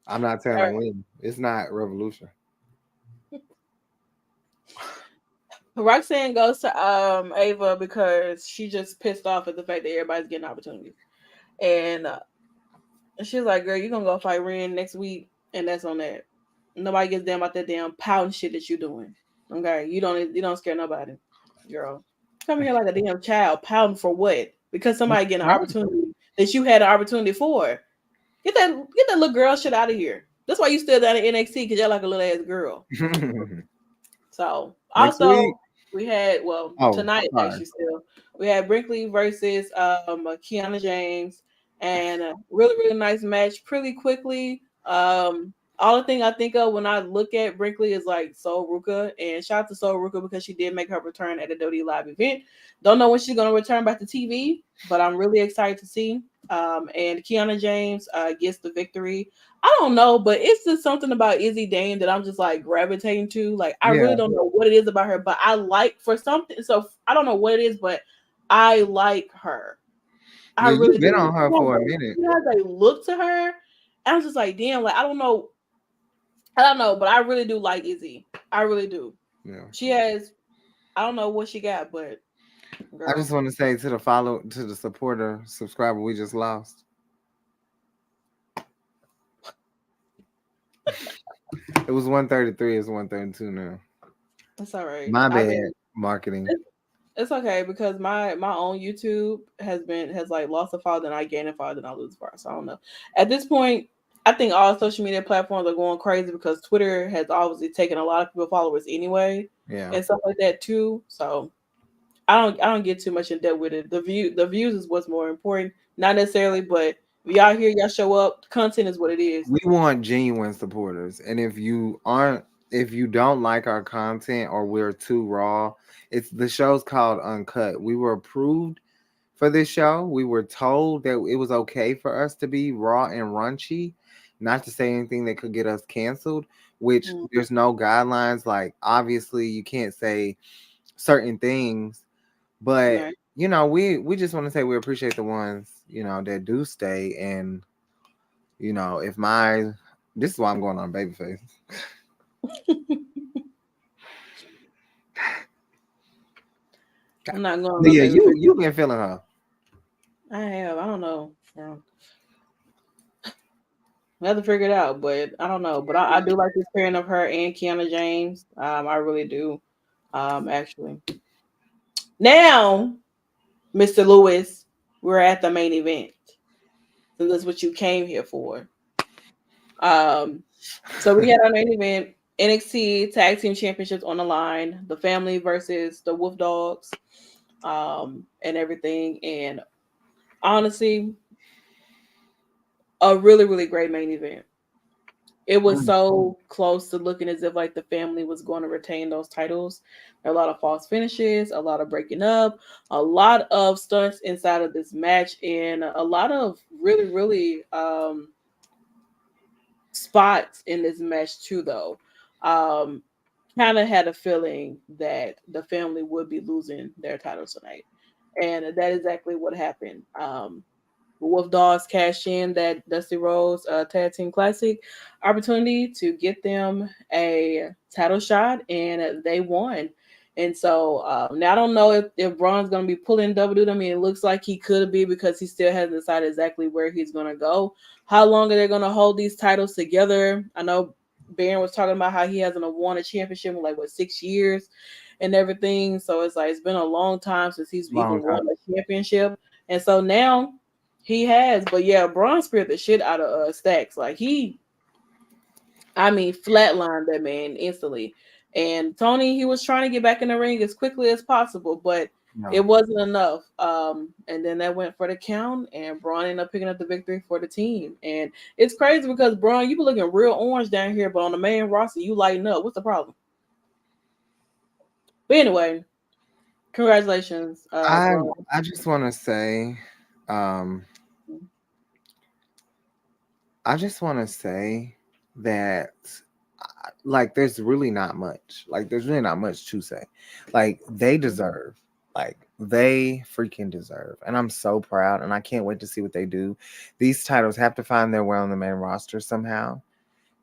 I'm not All right. telling when. It's not revolution. Roxanne goes to Ava because she just pissed off at the fact that everybody's getting opportunities, and she's like, "Girl, you're gonna go fight Ren next week, and that's on that. Nobody gives a damn about that damn pouting shit that you're doing. Okay, you don't scare nobody, girl. Come here like a damn child, pouting for what? Because somebody getting an opportunity that you had an opportunity for. Get that little girl shit out of here. That's why you still down at NXT because you're like a little ass girl. So Next week. also we had Oh, tonight sorry. actually still we had Brinkley versus Kiana James, and a really nice match pretty quickly. All the thing I think of when I look at Brinkley is like Soul Ruka, and shout out to Soul Ruka because she did make her return at the WWE live event. Don't know when she's gonna return back to TV, but I'm really excited to see. And Kiana James gets the victory. I don't know, but it's just something about Izzy Dane that I'm just like gravitating to. Like, I Yeah. really don't know what it is about her, but I like for something. So I don't know what it is, but I like her. I Yeah, you've really been do. on her for a minute. She has a look to her. And I'm just like, damn, like I don't know, but I really do like Izzy. I really do. Yeah. She has, I don't know what she got, but I just girl, want to say to the supporter, subscriber we just lost. It was 133, it's 132 now. it's all right. My I bad, mean, marketing. it's okay because my own YouTube has like lost a follower, then I gain a follower, then I lose a follower. So I don't know. At this point, I think all social media platforms are going crazy because Twitter has obviously taken a lot of people followers anyway, Yeah. and stuff like that too. So I don't get too much in depth with it. The views is what's more important, not necessarily, but if y'all here, y'all show up. Content is what it is. We want genuine supporters. And if you don't like our content or we're too raw, it's the show's called Uncut. We were approved for this show. We were told that it was okay for us to be raw and raunchy, not to say anything that could get us canceled, which Mm, there's no guidelines. Like, obviously, you can't say certain things, but right. we just want to say we appreciate the ones that do stay. And if this is why I'm going on babyface. I'm not going But on yeah, baby. you've been feeling her. I have. I don't know. We have to figure it out, but I don't know. But I do like this pairing of her and Kiana James. I really do. Actually. Now, Mr. Lewis, we're at the main event. So that's what you came here for. Um, so we had our main event, NXT Tag Team Championships on the line, the family versus the Wolf Dogs, and everything. And honestly, a really great main event. It was Mm. so close to looking as if like the family was going to retain those titles. There are a lot of false finishes, a lot of breaking up, a lot of stunts inside of this match, and a lot of really spots in this match too. Though, um, kind of had a feeling that the family would be losing their titles tonight, and that is exactly what happened. Wolf Dogs cashed in that Dusty Rhodes Tag Team Classic opportunity to get them a title shot, and they won. And so now I don't know if Braun's going to be pulling WWE. I mean, it looks like he could be because he still hasn't decided exactly where he's going to go. How long are they going to hold these titles together? I know Baron was talking about how he hasn't won a championship in like, what, 6 years and everything. So it's like it's been a long time since he's Long even time. won a championship. And so now he has. But yeah, Braun speared the shit out of Stacks. Like I mean, flatlined that man instantly. And Tony, he was trying to get back in the ring as quickly as possible, but it No. wasn't enough. And then that went for the count, and Braun ended up picking up the victory for the team. And it's crazy because Braun, you be looking real orange down here, but on the main roster, you lighten up. What's the problem? But anyway, congratulations, I Braun. I just want to say, um, I just want to say that like there's really not much to say. Like they freaking deserve, and I'm so proud, and I can't wait to see what they do. These titles have to find their way on the main roster somehow,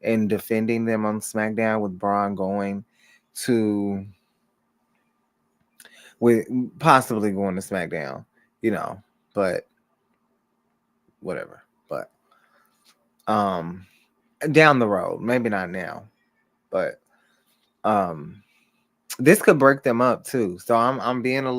and defending them on SmackDown with Braun going to with possibly going to SmackDown, you know, but whatever. But um down the road, maybe not now, but um this could break them up too. So I'm Mm-hmm. being a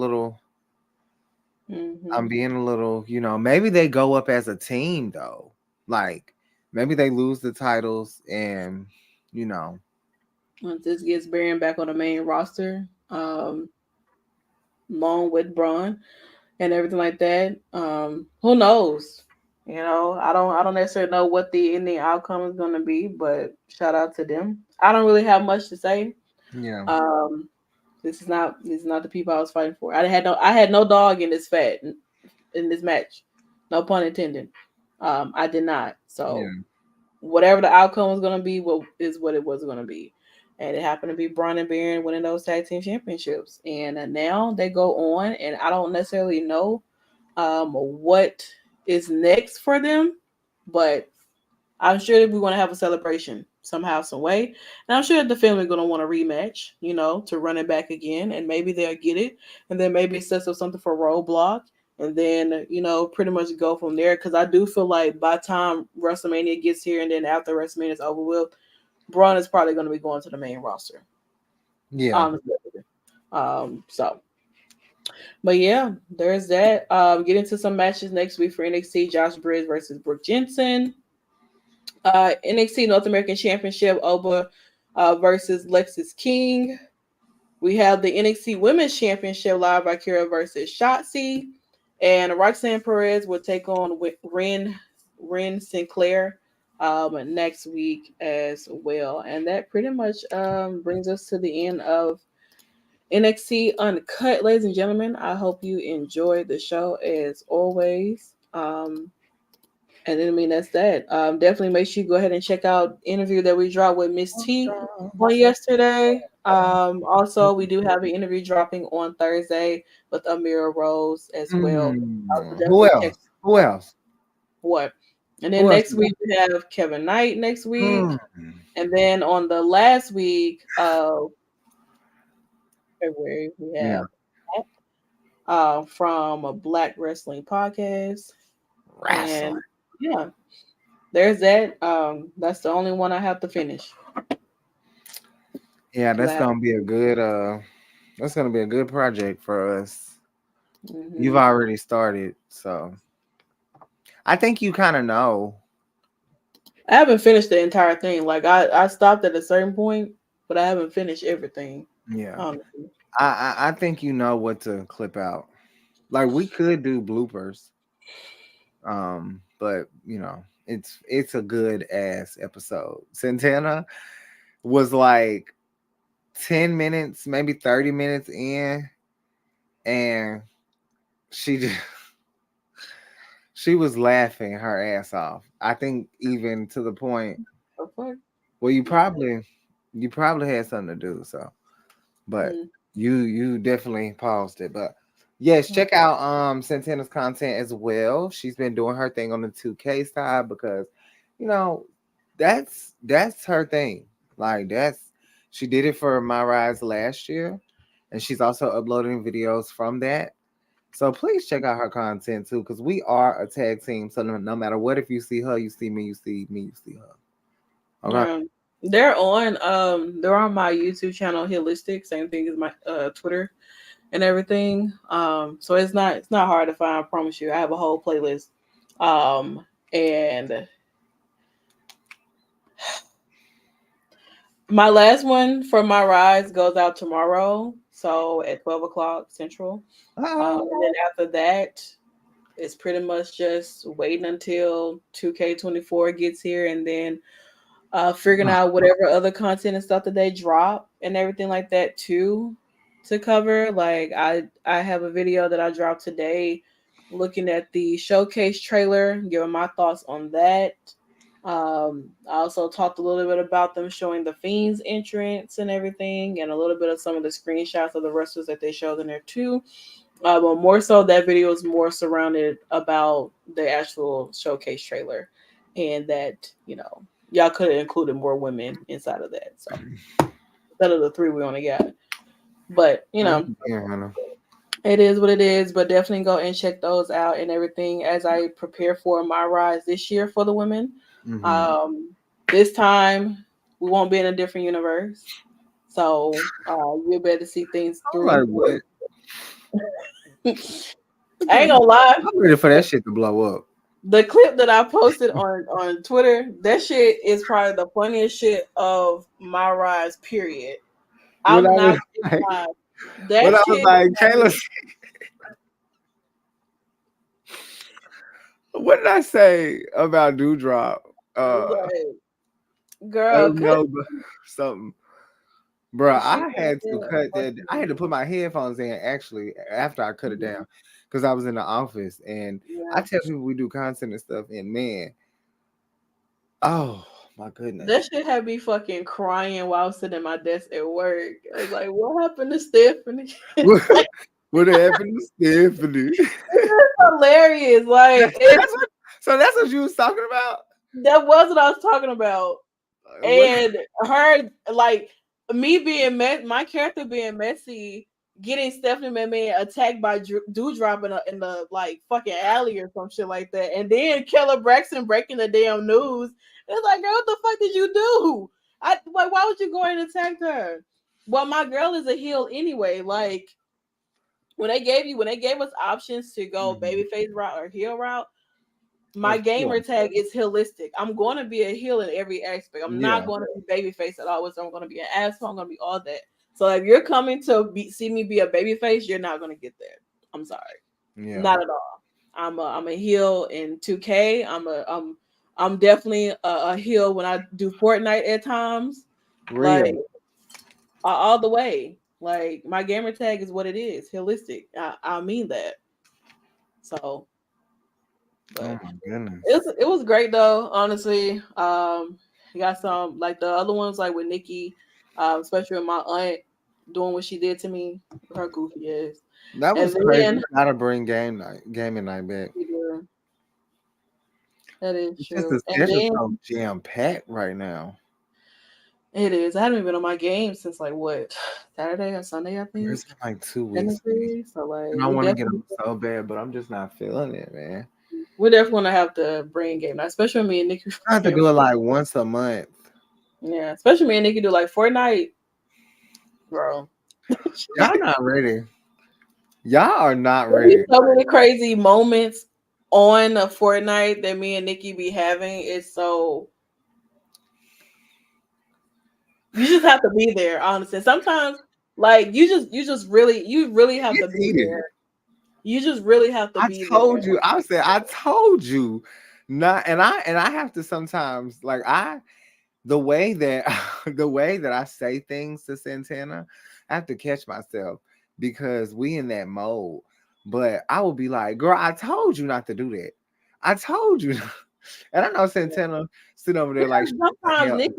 little, maybe they go up as a team though. Like maybe they lose the titles and you know, Once this gets Baron back on the main roster, along with Braun and everything like that. Who knows? I don't necessarily know what the ending outcome is gonna be, but shout out to them. I don't really have much to say. yeah, Um, this is not the people I was fighting for. I had no dog in this match. No pun intended. I did not. So yeah, whatever the outcome was gonna be, what is what it was gonna be. And it happened to be Braun and Baron winning those tag team championships. And now they go on, and I don't necessarily know what is next for them, but I'm sure that we want to have a celebration somehow, some way. And I'm sure that the family going to want a rematch, to run it back again. And maybe they'll get it. And then maybe it sets up something for Roadblock. And then, pretty much go from there. Because I do feel like by the time WrestleMania gets here and then after WrestleMania is over with, Braun is probably going to be going to the main roster. yeah, Honestly. So, but yeah, there's that. Get into some matches next week for NXT. Josh Briggs versus Brooke Jensen. NXT North American Championship Oba versus Lexis King. We have the NXT Women's Championship Live by Kira versus Shotzi. And Roxanne Perez will take on Ren Sinclair next week as well. And that pretty much brings us to the end of NXT Uncut, ladies and gentlemen. I hope you enjoyed the show as always. And then, I mean, that's that. Definitely make sure you go ahead and check out the interview that we dropped with Miss T on yesterday. Also, we do have an interview dropping on Thursday with Amira Rose as well. So Who definitely check else? Who else? what. And then Who else? next week we have Kevin Knight next week. Mm. And then on the last week of February, we Yeah, have from a Black Wrestling Podcast. wrestling. And yeah, there's that. That's the only one I have to finish. Yeah, 'Cause I have. that's gonna be a good project for us. You've Hmm. already started, so I think you kind of know. I haven't finished the entire thing. Like I stopped at a certain point, but I haven't finished everything. Yeah, Honestly. I think you know what to clip out. Like we could do bloopers, but it's a good ass episode. Santana was like 10 minutes, maybe 30 minutes in, and she just she was laughing her ass off. I think even to the point. The fuck? Well, you probably had something to do, so but Mm. you definitely paused it. But yes, check out Santana's content as well. She's been doing her thing on the 2K side because you know that's her thing. Like she did it for My Rise last year, and she's also uploading videos from that. So please check out her content too, because we are a tag team. So no matter what, if you see her, you see me, you see me, you see her. Okay. Yeah. They're on my YouTube channel, Holistic, same thing as my Twitter and everything. So it's not hard to find, I promise you. I have a whole playlist. And my last one for my rise goes out tomorrow, so at 12 o'clock Central. And then after that, it's pretty much just waiting until 2K24 gets here, and then figuring out whatever other content and stuff that they drop and everything like that too to cover. Like I have a video that I dropped today looking at the showcase trailer, giving my thoughts on that. I also talked a little bit about them showing the Fiend's entrance and everything, and a little bit of some of the screenshots of the wrestlers that they showed in there too. But more so, that video is more surrounded about the actual showcase trailer, and that y'all could have included more women inside of that. So instead of the three we only got, but it is what it is. But definitely go and check those out and everything as I prepare for my rise this year for the women. This time we won't be in a different universe, so you'll be able to see things through. I ain't gonna lie. I'm ready for that shit to blow up. The clip that I posted on Twitter, that shit is probably the funniest shit of my rise. Period. I'm not lying. That I shit. Was like, Kayla, what did I say about Dewdrop? Girl, something. Bro, I had to cut that. I had to put my headphones in actually after I cut it down because I was in the office and I tell people we do content and stuff, and man, oh my goodness, that shit had me fucking crying while I was sitting at my desk at work. I was like, "What happened to Stephanie?" What happened to Stephanie? It's hilarious. Like, so that's what you was talking about. That was what I was talking about, and her like. Me being my character being messy, getting Stephanie McMahon attacked by Dewdrop in the like fucking alley or some shit like that, and then Keller Braxton breaking the damn news. It's like, girl, what the fuck did you do? Why would you go and attack her? Well, my girl is a heel anyway. Like when they gave us options to go babyface route or heel route. My gamer tag is heelistic. I'm going to be a heel in every aspect. I'm not going to be babyface at all. I'm going to be an asshole. I'm going to be all that. So if you're coming to see me be a babyface, you're not going to get there. I'm sorry. Not at all. I'm a heel in 2K. I'm definitely a heel when I do Fortnite at times. Like all the way. Like my gamer tag is what it is. Heelistic. I mean that. So. But oh my goodness. It was great though, honestly. You got some like the other ones like with Nikki, especially with my aunt doing what she did to me, her goofy ass. That was crazy. Gotta bring gaming night back. Yeah. That is true. Just the schedule so jam packed right now. It is. I haven't been on my game since like what Saturday or Sunday, I think. It's been like 2 weeks. So like, and I want to get them so bad, but I'm just not feeling it, man. We're definitely gonna have to bring game night, especially me and Nikki. I have to do it like once a month. Yeah, especially me and Nikki do like Fortnite, bro. Y'all not ready. Y'all are not ready. So many crazy moments on a Fortnite that me and Nikki be having. It's so you just have to be there, honestly. Sometimes, like you really have to be there. You just really have to be there. I told you not, and I have to sometimes like the way that I say things to Santana, I have to catch myself because we in that mode. But I will be like, girl, I told you not to do that. I told you. And I know Santana sitting over there like sometimes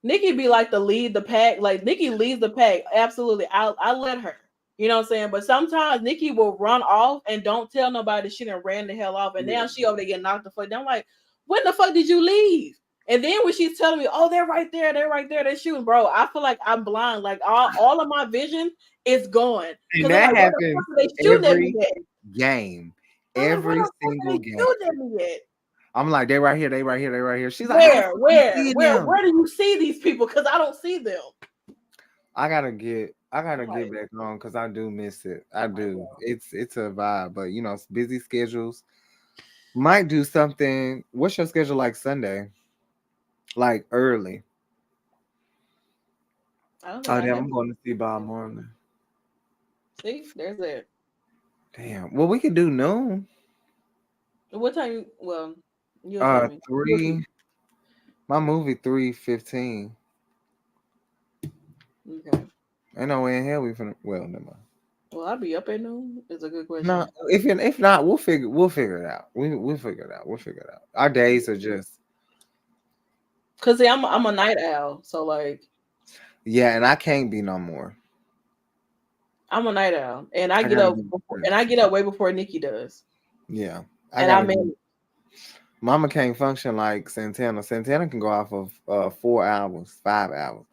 Nikki be like to lead the pack. Like Nikki leads the pack. Absolutely. I let her. You know what I'm saying? But sometimes Nikki will run off and don't tell nobody she done ran the hell off. And now she over there getting knocked the fuck down. I'm like, when the fuck did you leave? And then when she's telling me, "Oh, they're right there, they're shooting," bro, I feel like I'm blind. Like all of my vision is gone. And Because I'm that like, where the happens fuck are they shooting at me every at? game. I'm like, where Every the fuck are single they game. shooting at me at? I'm like, they right here, they right here, they right here. She's like, how the fuck are you seeing them? Where do you see these people? Because I don't see them. I gotta I'm get like, back on because I do miss it. I oh my do. god. It's a vibe, but it's busy schedules. Might do something. What's your schedule like Sunday? Like early. I don't think Oh I damn, have I'm going to see Bob it. Marley. See, there's that. Damn. Well, we could do noon. What time? Well, you'll tell me. You'll see. 3. My movie 3:15. Okay. Ain't no way in hell we finna. Well, never mind. Well, I'll be up at noon. It's a good No, question. if not, we'll figure it out. We'll figure it out. We'll figure it out. Our days are just Cause see, I'm a night owl, so like yeah, and I can't be no more. I'm a night owl, and I I get gotta up be before, and I fresh. get up way before Nikki does, Yeah, I and I gotta be. mean, Mama can't function like Santana. Santana can go off of 4 hours, 5 hours.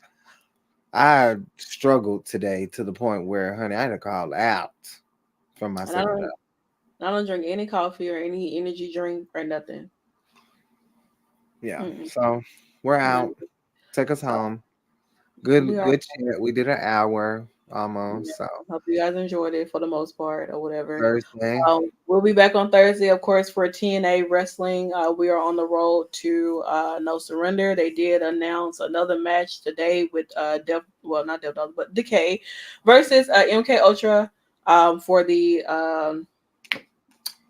I struggled today to the point where, honey, I had to call out from my and I second job. don't I don't drink any coffee or any energy drink or nothing. Yeah, Mm-mm. so we're None. out. Take us So home. we Good, are. good chat. We did an hour Yeah, almost. So hope you guys enjoyed it for the most part or whatever. Thursday. We'll be back on Thursday, of course, for TNA Wrestling. We are on the road to No Surrender. They did announce another match today with not Dev Dollar, but Decay versus MK Ultra for the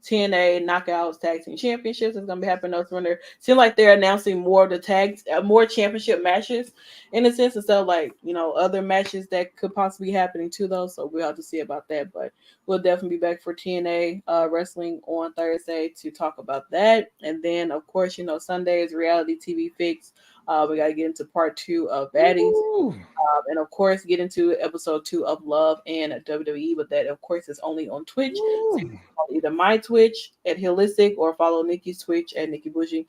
TNA Knockouts Tag Team Championships. Is going to be happening. No Surrender. Seems like they're announcing more of the tags, more championship matches, in a sense, instead of like other matches that could possibly be happening to those. So we'll have to see about that. But we'll definitely be back for TNA wrestling on Thursday to talk about that. And then of course, Sunday is reality TV fix. We got to get into part 2 of Baddies. Woo. And of course, get into episode 2 of Love and WWE. But that, of course, is only on Twitch. So you Woo. can follow either my Twitch at Holistic or follow Nikki's Twitch at Nikki Bougie,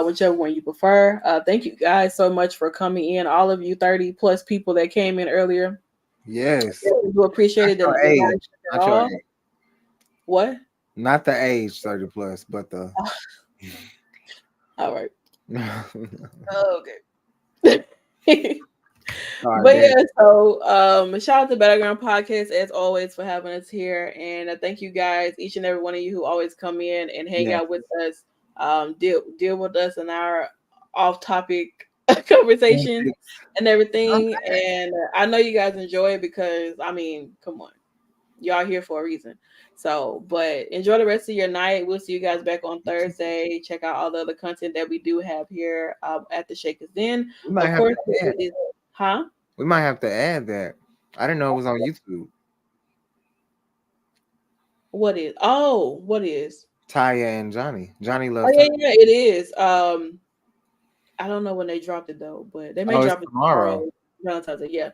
whichever one you prefer. Thank you guys so much for coming in. All of you 30 plus people that came in earlier. Yes. We do appreciate Not it. your Did not age. expect at Not your all. age. What? Not the age 30 plus, but the All right. all Okay. right, But bet. yeah, so shout out to Battleground Podcast as always for having us here, and thank you guys, each and every one of you who always come in and hang Yeah. out with us, deal with us in our off topic conversations and everything. And I know you guys enjoy it because I mean, come on, y'all here for a reason. So, but enjoy the rest of your night. We'll see you guys back on Thursday. Check out all the other content that we do have here at the Shakkas Den. We might Of have course, to add. it is, huh? We might have to add that. I didn't know it was on YouTube. What is? Oh, what is? Taya and Johnny. Johnny Oh loves yeah, Taya. yeah, it is. I don't know when they dropped it though, but they may Oh, it's drop it tomorrow. tomorrow. Valentine's Day, yeah.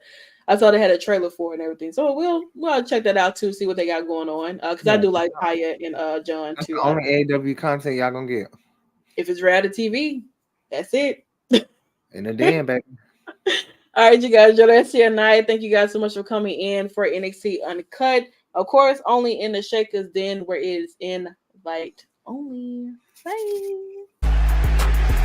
I saw they had a trailer for it and everything, so we'll check that out too, see what they got going on. Because I Yeah. do like Haya and John That's the too. only AW content y'all gonna get. If it's reality TV, that's it. In the den, baby. All right, you guys, enjoy the rest of your night. Thank you guys so much for coming in for NXT Uncut. Of course, only in the Shakers Den where it is invite only. Bye.